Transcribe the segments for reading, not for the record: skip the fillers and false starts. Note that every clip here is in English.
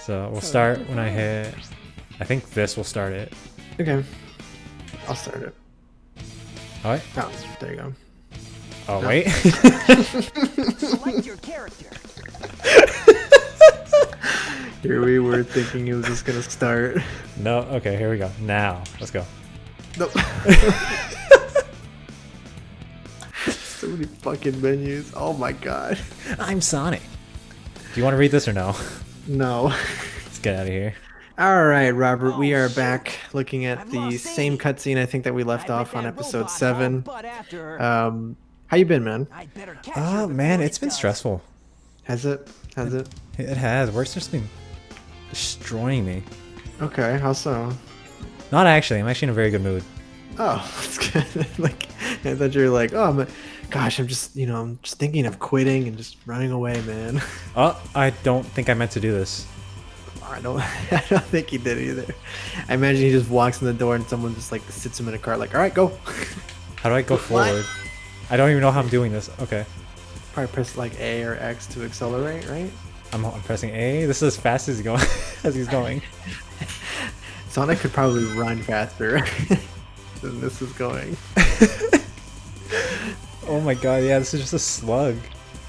So we'll start when I hit. I think this will start it. Okay. I'll start it. All right. Oh, there you go. Oh No. wait. Select your character. Here we were thinking it was just gonna start. No. Okay. Here we go. Now let's go. Nope. So many fucking menus. Oh my god. I'm Sonic. Do you want to read this or no? No. Let's get out of here. Alright, Robert, we are back looking at the same cutscene I think that we left off on episode 7. How you been, man? Oh man, it's been stressful. Has it? Has it? It has. Work's just been destroying me. Okay, how so? Not actually. I'm actually in a very good mood. Oh, that's good. Like, I thought you were like, oh, gosh, I'm just, I'm just thinking of quitting and just running away, man. Oh, I don't think I meant to do this. I don't think he did either. I imagine he just walks in the door and someone just like sits him in a car like, all right, go. How do I go forward? I don't even know how I'm doing this. Okay. Probably press like A or X to accelerate, right? I'm pressing A. This is as fast as he's going. As he's going. Sonic could probably run faster than this is going. Oh my god, yeah, this is just a slug.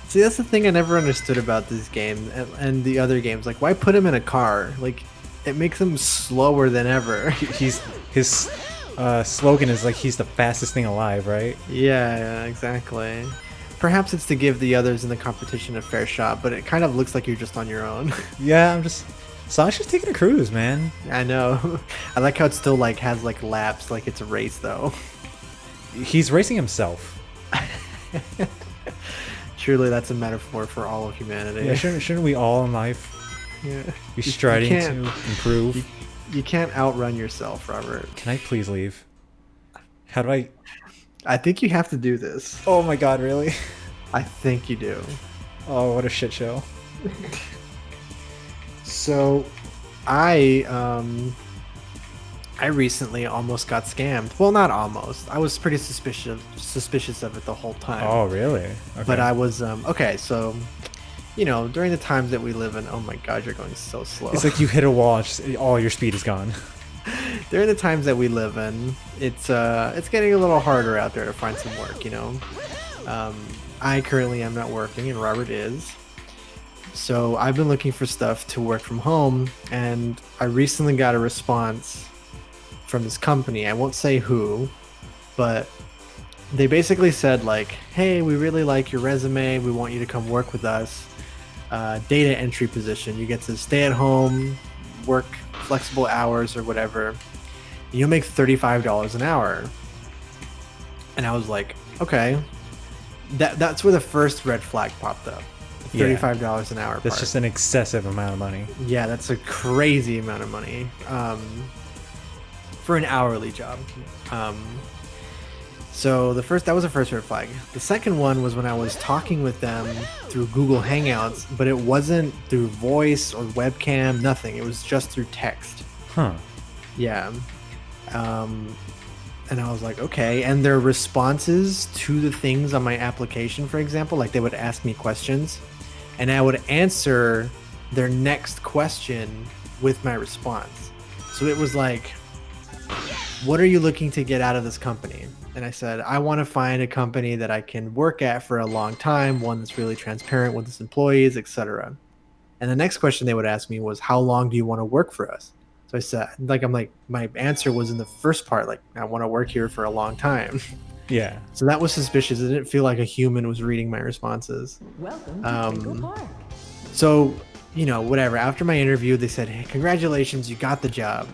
See, that's the thing I never understood about this game and the other games. Like, why put him in a car? Like, it makes him slower than ever. His slogan is like he's the fastest thing alive, right? Yeah, exactly. Perhaps it's to give the others in the competition a fair shot, but it kind of looks like you're just on your own. Yeah, Sonic's just taking a cruise, man. I know. I like how it still like has like laps, like it's a race though. He's racing himself. Surely that's a metaphor for all of humanity. Yeah, shouldn't we all in life be striding to improve? You can't outrun yourself, Robert. Can I please leave? How do I? I think you have to do this. Oh my god, really? I think you do. Oh, what a shit show. So, I recently almost got scammed. Well, not almost. I was pretty suspicious of it the whole time. Oh, really? Okay. But I was okay. So, during the times that we live in, oh my god, you're going so slow. It's like you hit a wall, and just all your speed is gone. During the times that we live in, it's getting a little harder out there to find some work. I currently am not working, and Robert is. So I've been looking for stuff to work from home, and I recently got a response from this company. I won't say who, but they basically said like, hey, we really like your resume. We want you to come work with us. Data entry position. You get to stay at home, work flexible hours or whatever. You'll make $35 an hour. And I was like, okay. That's where the first red flag popped up. $35 an hour. That's just an excessive amount of money. Yeah, that's a crazy amount of money for an hourly job. So that was the first red flag. The second one was when I was talking with them through Google Hangouts, but it wasn't through voice or webcam, nothing. It was just through text. Huh. Yeah. And I was like, okay. And their responses to the things on my application, for example, like they would ask me questions and I would answer their next question with my response. So it was like, what are you looking to get out of this company? And I said, I want to find a company that I can work at for a long time, one that's really transparent with its employees, etc. And the next question they would ask me was, how long do you want to work for us? So I said, my answer was in the first part, like, I want to work here for a long time. Yeah. So that was suspicious. It didn't feel like a human was reading my responses. Welcome to Twinkle Park. So, whatever. After my interview, they said, hey, congratulations, you got the job.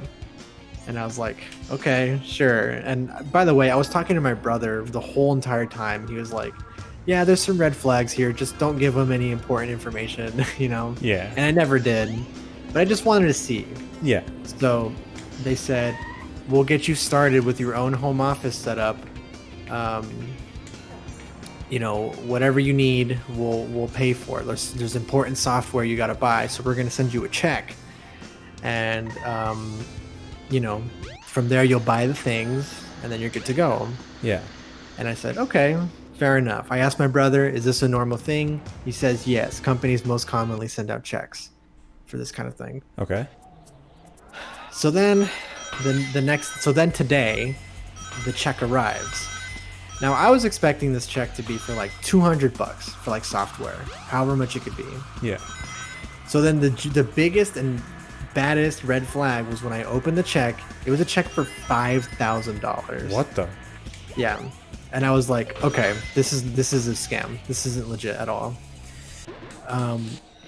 And I was like, okay, sure. And by the way, I was talking to my brother the whole entire time. He was like, yeah, there's some red flags here. Just don't give him any important information, Yeah. And I never did. But I just wanted to see. Yeah. So they said, we'll get you started with your own home office setup. Whatever you need, we'll pay for it. There's important software you got to buy. So we're going to send you a check. And, from there you'll buy the things and then you're good to go. Yeah. And I said, okay, fair enough. I asked my brother, is this a normal thing? He says, yes, companies most commonly send out checks. for this kind of thing. Okay. So then today, the check arrives. Now I was expecting this check to be for like $200 for like software, however much it could be. Yeah. So then the biggest and baddest red flag was when I opened the check. It was a check for $5,000. What the? Yeah. And I was like, okay, this is a scam. This isn't legit at all.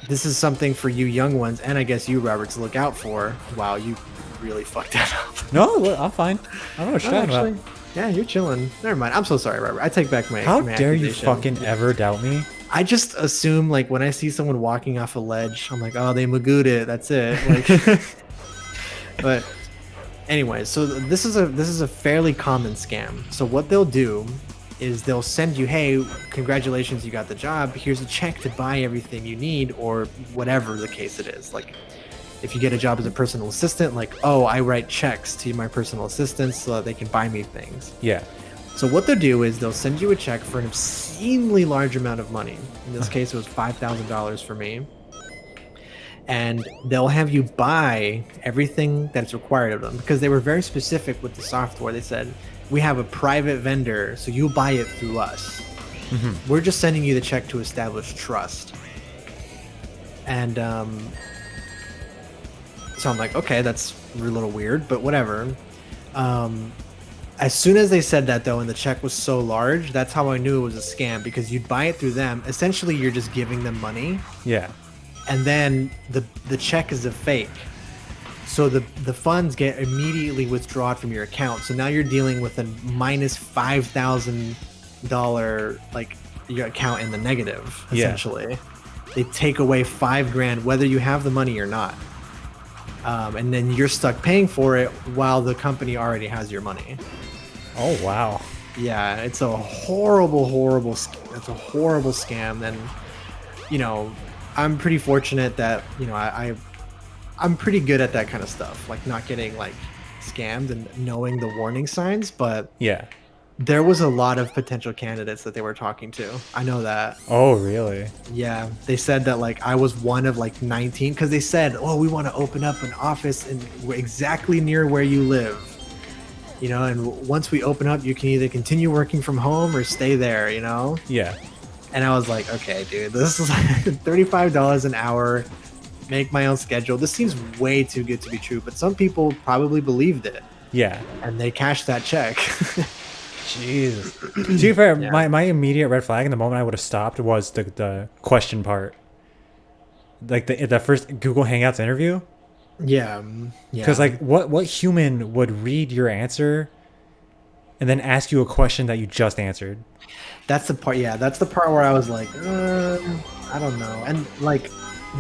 This is something for you young ones, and I guess you, Robert, to look out for. Wow, you really fucked that up. No, look, I'm fine. I don't know what you're talking about. Yeah, you're chilling. Never mind. I'm so sorry, Robert. I take back my. How my dare you accusation. fucking ever doubt me? I just assume, like, when I see someone walking off a ledge, I'm like, oh, they magooed it. That's it. Like, but anyway, so this is a fairly common scam. So what they'll do is they'll send you, hey, congratulations, you got the job. Here's a check to buy everything you need, or whatever the case it is. Like, if you get a job as a personal assistant, like, oh, I write checks to my personal assistants so that they can buy me things. Yeah. So what they'll do is they'll send you a check for an obscenely large amount of money. In this case, it was $5,000 for me. And they'll have you buy everything that's required of them, because they were very specific with the software. They said, we have a private vendor, so you'll buy it through us. Mm-hmm. We're just sending you the check to establish trust. And so I'm like, okay, that's a little weird, but whatever. As soon as they said that, though, and the check was so large, that's how I knew it was a scam, because you'd buy it through them. Essentially, you're just giving them money, Yeah. and then the check is a fake. So the funds get immediately withdrawn from your account. So now you're dealing with a minus $5,000, like, your account in the negative, essentially. They take away $5,000 whether you have the money or not. And then you're stuck paying for it while the company already has your money. Oh, wow. Yeah, it's a horrible it's a horrible scam. And, you know, I'm pretty fortunate that, you know, I'm pretty good at that kind of stuff, like not getting like scammed and knowing the warning signs. But Yeah. there was a lot of potential candidates that they were talking to. I know that. Oh, really? Yeah, they said that like I was one of like 19, because they said, oh, we want to open up an office exactly near where you live, you know, and once we open up, you can either continue working from home or stay there, you know. Yeah. And I was like, okay, dude, this is like $35 an hour, make my own schedule. This seems way too good to be true, but some people probably believed it. Yeah. And they cashed that check. Jesus. To be fair, Yeah. my immediate red flag in the moment I would have stopped was the question part. Like the first Google Hangouts interview. Yeah. Because like what human would read your answer and then ask you a question that you just answered? That's the part. Yeah, that's the part where I was like, I don't know. And like,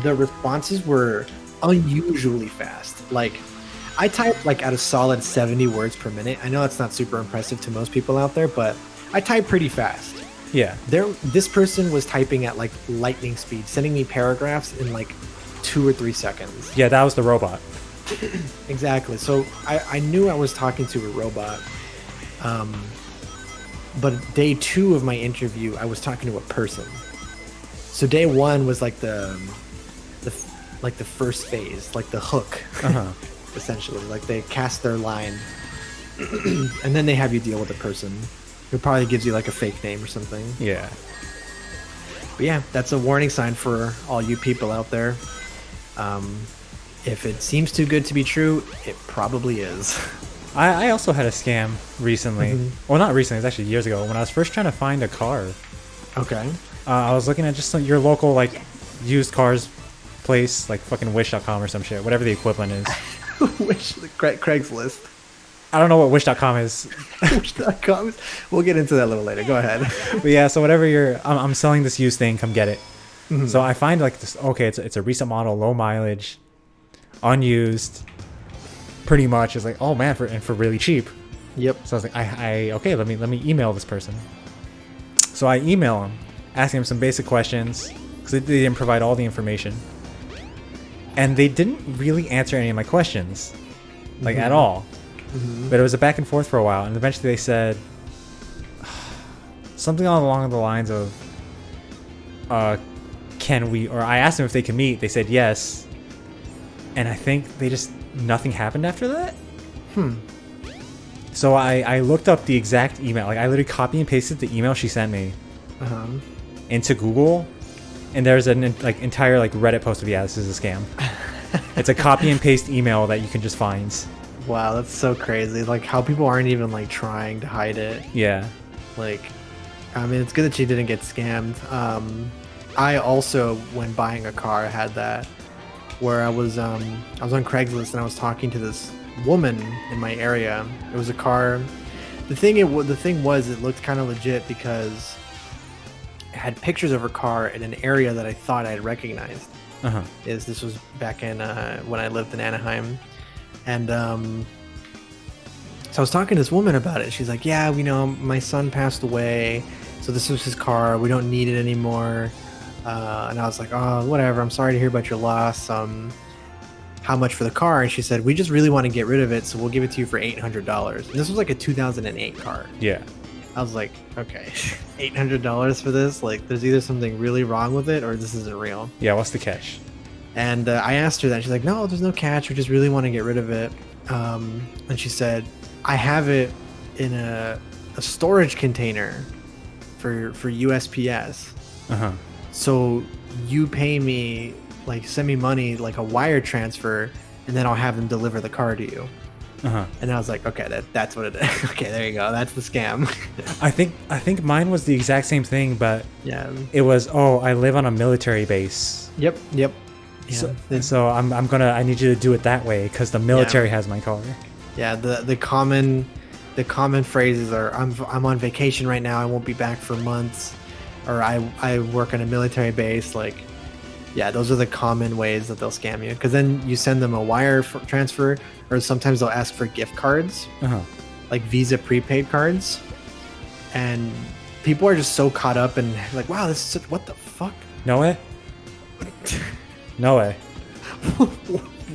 the responses were unusually fast. Like, I type like at a solid 70 words per minute. I know that's not super impressive to most people out there, but I type pretty fast. Yeah. This person was typing at like lightning speed, sending me paragraphs in like 2 or 3 seconds. Yeah, that was the robot. Exactly. So I knew I was talking to a robot. But day 2 of my interview, I was talking to a person. So day 1 was like the first phase, like the hook, essentially. Like they cast their line, and then they have you deal with a person who probably gives you like a fake name or something. Yeah. But yeah, that's a warning sign for all you people out there. If it seems too good to be true, it probably is. I also had a scam recently. Mm-hmm. Well, not recently. It was actually years ago when I was first trying to find a car. Okay. I was looking at just your local like used cars place, like fucking Wish.com or some shit, whatever the equivalent is. Craigslist. I don't know what Wish.com is. Wish.com. We'll get into that a little later. Go ahead. But yeah, so whatever I'm selling this used thing, come get it. Mm-hmm. So I find like this, okay, it's a recent model, low mileage, unused, pretty much. It's like, oh man, for really cheap. Yep. So I was like, okay, let me email this person. So I email him, asking him some basic questions, because they didn't provide all the information. And they didn't really answer any of my questions, like at all. Mm-hmm. But it was a back and forth for a while, and eventually they said something along the lines of, can we, or I asked them if they could meet, they said yes. and I think nothing happened after that. So I looked up the exact email. Like I literally copy and pasted the email she sent me into Google, and there's an entire like Reddit post of this is a scam. It's a copy and paste email that you can just find. Wow, that's so crazy. Like how people aren't even like trying to hide it. Yeah. Like, I mean, it's good that she didn't get scammed. I also, when buying a car, had that where I was on Craigslist and I was talking to this woman in my area. It was a car. The thing was, it looked kind of legit because it had pictures of her car in an area that I thought I had recognized. This was back in when I lived in Anaheim, and so I was talking to this woman about it. She's like, "Yeah, my son passed away, so this was his car. We don't need it anymore." And I was like, "Oh, whatever. I'm sorry to hear about your loss. How much for the car?" And she said, "We just really want to get rid of it, so we'll give it to you for $800." And this was like a 2008 car. Yeah. I was like, okay, $800 for this? Like, there's either something really wrong with it or this isn't real. Yeah, what's the catch? And I asked her that. She's like, no, there's no catch. We just really want to get rid of it. And she said, I have it in a storage container for USPS. So you pay me, like, send me money, like a wire transfer, and then I'll have them deliver the car to you. And I was like, okay, that's what it is. Okay, there you go. That's the scam. I think mine was the exact same thing, but yeah, it was, oh, I live on a military base. Yep. Yeah. So I need you to do it that way because the military has my car. Yeah, the common phrases are I'm on vacation right now. I won't be back for months, or I work on a military base. Like, yeah, those are the common ways that they'll scam you. Because then you send them a wire transfer, or sometimes they'll ask for gift cards, like Visa prepaid cards, and people are just so caught up and like, wow, this is such, what the fuck? No way. No way.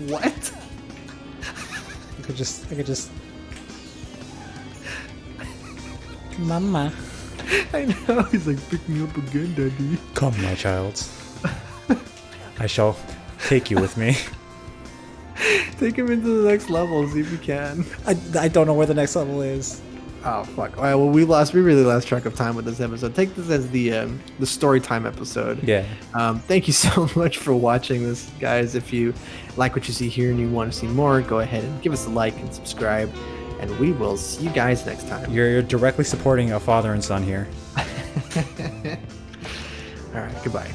What? I could just. Mama. I know. He's like, pick me up again, Daddy. Come, my child. I shall take you with me. Take him into the next level, see if you can. I don't know where the next level is. Oh fuck! All right, well, we really lost track of time with this episode. Take this as the story time episode. Yeah. Thank you so much for watching this, guys. If you like what you see here and you want to see more, go ahead and give us a like and subscribe, and we will see you guys next time. You're directly supporting a father and son here. All right, goodbye.